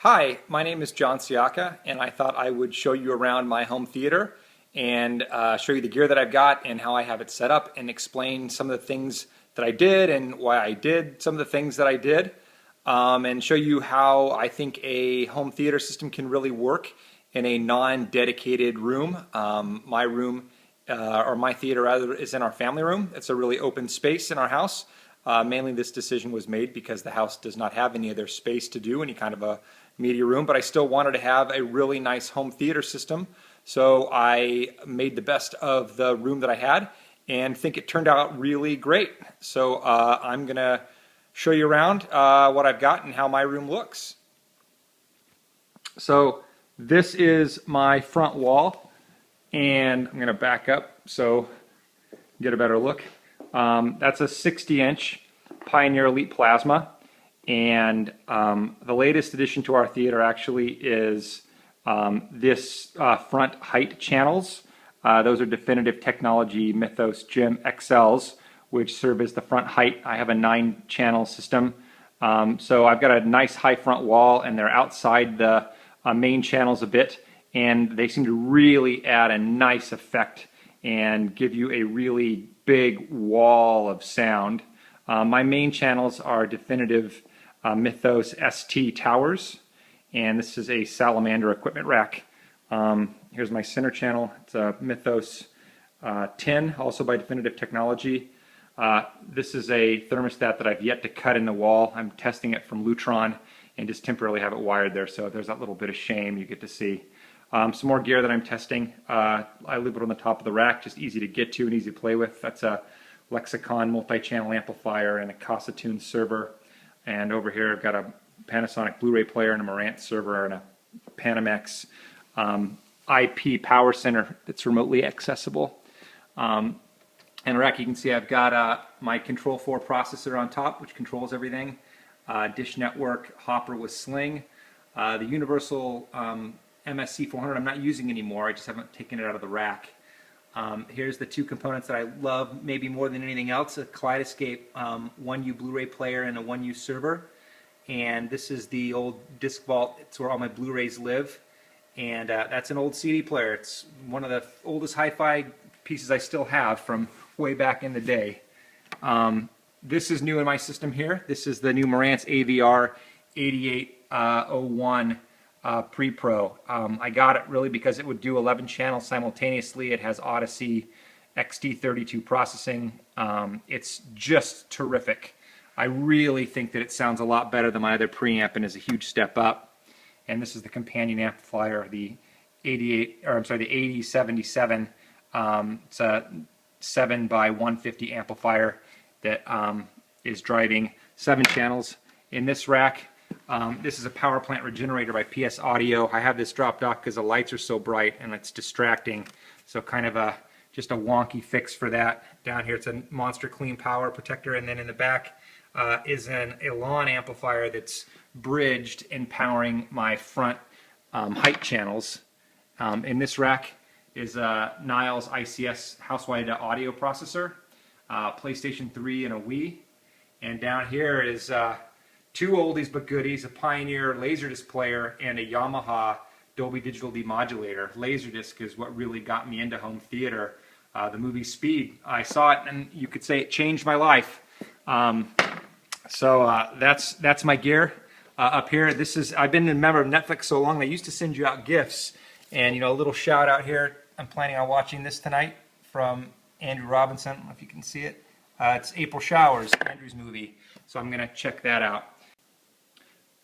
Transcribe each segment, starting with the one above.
Hi, my name is John Sciacca, and I thought I would show you around my home theater and show you the gear that I've got and how I have it set up and explain some of the things that I did and why I did some of the things that I did, and show you how I think a home theater system can really work in a non-dedicated room. My room, or my theater rather, is in our family room. It's a really open space in our house. Mainly this decision was made because the house does not have any other space to do any kind of a media room, but I still wanted to have a really nice home theater system, so I made the best of the room that I had and think it turned out really great. So I'm going to show you around what I've got and how my room looks. So this is my front wall, and I'm going to back up so get a better look. That's a 60-inch Pioneer Elite Plasma, and the latest addition to our theater actually is this front height channels. Those are Definitive Technology Mythos Gym XLs, which serve as the front height. I have a 9-channel system, so I've got a nice high front wall, and they're outside the main channels a bit, and they seem to really add a nice effect and give you a really big wall of sound. My main channels are Definitive Mythos ST towers, and this is a Salamander equipment rack. Here's my center channel. It's a Mythos 10, also by Definitive Technology. This is a thermostat that I've yet to cut in the wall. I'm testing it from Lutron and just temporarily have it wired there, so there's that little bit of shame you get to see. Some more gear that I'm testing. I leave it on the top of the rack, just easy to get to and easy to play with. That's a Lexicon multi-channel amplifier and a Casa Tune server. And over here I've got a Panasonic Blu-ray player and a Marantz server and a Panamorph IP power center that's remotely accessible. And the rack, you can see I've got my Control 4 processor on top, which controls everything. Dish network, Hopper with Sling. The universal MSC 400 I'm not using anymore. I just haven't taken it out of the rack. Here's the two components that I love maybe more than anything else: a Kaleidoscape 1U Blu-ray player and a 1U server. And this is the old disc vault. It's where all my Blu-rays live. And that's an old CD player. It's one of the oldest hi-fi pieces I still have from way back in the day. This is new in my system here. This is the new Marantz AV-8801 Pre-Pro. I got it really because it would do 11 channels simultaneously. It has Odyssey XT32 processing. It's just terrific. I really think that it sounds a lot better than my other preamp and is a huge step up. And this is the companion amplifier, the 8077. It's a 7x150 amplifier that is driving 7 channels in this rack. This is a power plant regenerator by PS Audio. I have this dropped off because the lights are so bright and it's distracting. So kind of just a wonky fix for that. Down here it's a Monster Clean Power protector, and then in the back is an Elan amplifier that's bridged and powering my front height channels. In this rack is a Niles ICS house-wide audio processor, PlayStation 3 and a Wii. And down here is two oldies but goodies: a Pioneer Laserdisc player and a Yamaha Dolby Digital Demodulator. Laserdisc is what really got me into home theater. The movie Speed, I saw it and you could say it changed my life. That's my gear up here. I've been a member of Netflix so long, they used to send you out gifts. And a little shout out here. I'm planning on watching this tonight from Andrew Robinson. I don't know if you can see it. It's April Showers, Andrew's movie. So I'm going to check that out.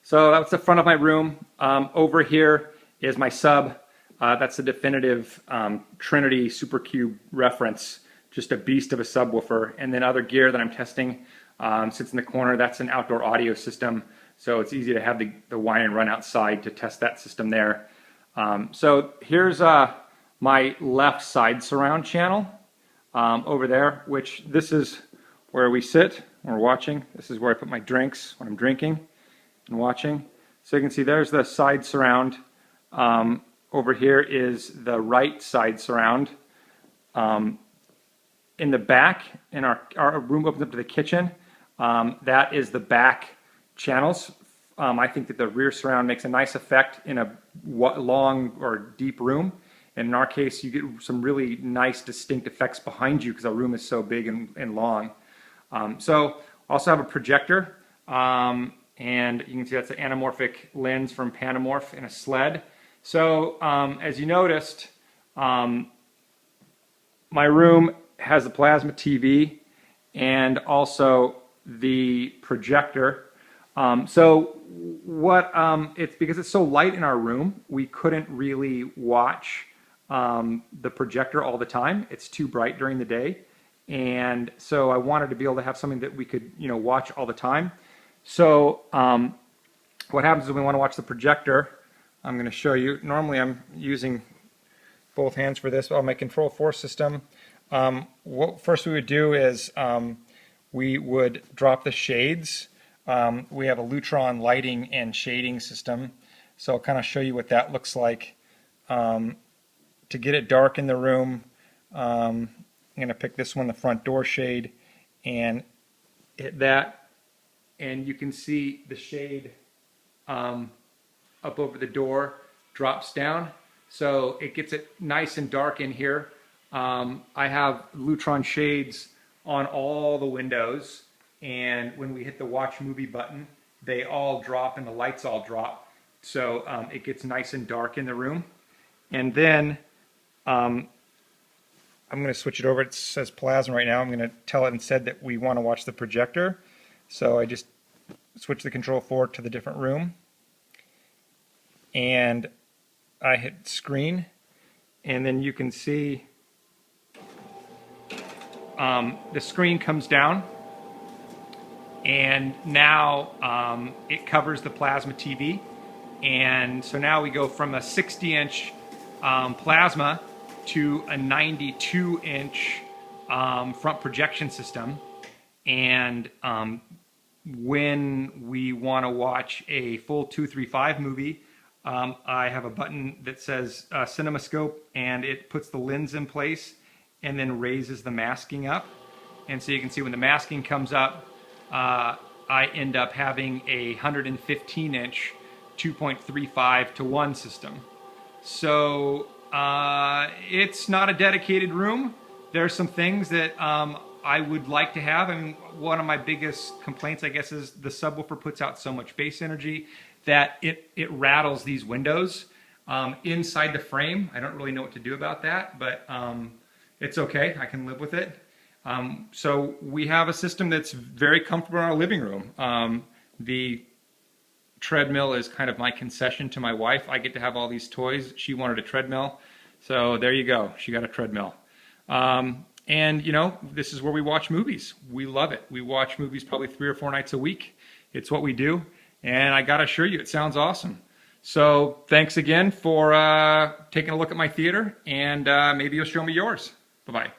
So that's the front of my room. Over here is my sub. That's the Definitive Trinity SuperCube reference. Just a beast of a subwoofer. And then other gear that I'm testing sits in the corner. That's an outdoor audio system. So it's easy to have the wind and run outside to test that system there. So here's my left side surround channel over there, which this is where we sit when we're watching. This is where I put my drinks when I'm drinking and watching. So you can see there's the side surround. Over here is the right side surround. In the back, our room opens up to the kitchen. That is the back channels I think that the rear surround makes a nice effect in a long or deep room. And in our case, you get some really nice distinct effects behind you because our room is so big and long. So also have a projector, and you can see that's an anamorphic lens from Panamorph and a sled. So as you noticed, my room has the plasma TV and also the projector. So it's because it's so light in our room, we couldn't really watch the projector all the time. It's too bright during the day. And so I wanted to be able to have something that we could, watch all the time. So what happens is when we want to watch the projector, I'm going to show you. Normally I'm using both hands for this. On my Control 4 system, what first we would do is we would drop the shades. We have a Lutron lighting and shading system. So I'll kind of show you what that looks like. To get it dark in the room, I'm going to pick this one, the front door shade, and hit that. And you can see the shade up over the door drops down. So it gets it nice and dark in here. I have Lutron shades on all the windows. And when we hit the watch movie button, they all drop and the lights all drop. So it gets nice and dark in the room. And then I'm going to switch it over. It says plasma right now. I'm going to tell it instead that we want to watch the projector. So I just switch the Control 4 to the different room. And I hit screen. And then you can see the screen comes down. And now it covers the plasma TV. And so now we go from a 60-inch plasma to a 92-inch front projection system. And when we want to watch a full 235 movie, I have a button that says CinemaScope, and it puts the lens in place and then raises the masking up. And so you can see when the masking comes up, I end up having a 115-inch 2.35:1 system. So it's not a dedicated room. There are some things that I would like to have. I mean, one of my biggest complaints, I guess, is the subwoofer puts out so much bass energy that it rattles these windows inside the frame. I don't really know what to do about that, but it's okay. I can live with it. So we have a system that's very comfortable in our living room. The treadmill is kind of my concession to my wife. I get to have all these toys. She wanted a treadmill. So there you go. She got a treadmill. And, this is where we watch movies. We love it. We watch movies probably 3 or 4 nights a week. It's what we do. And I got to assure you, it sounds awesome. So thanks again for taking a look at my theater. And maybe you'll show me yours. Bye-bye.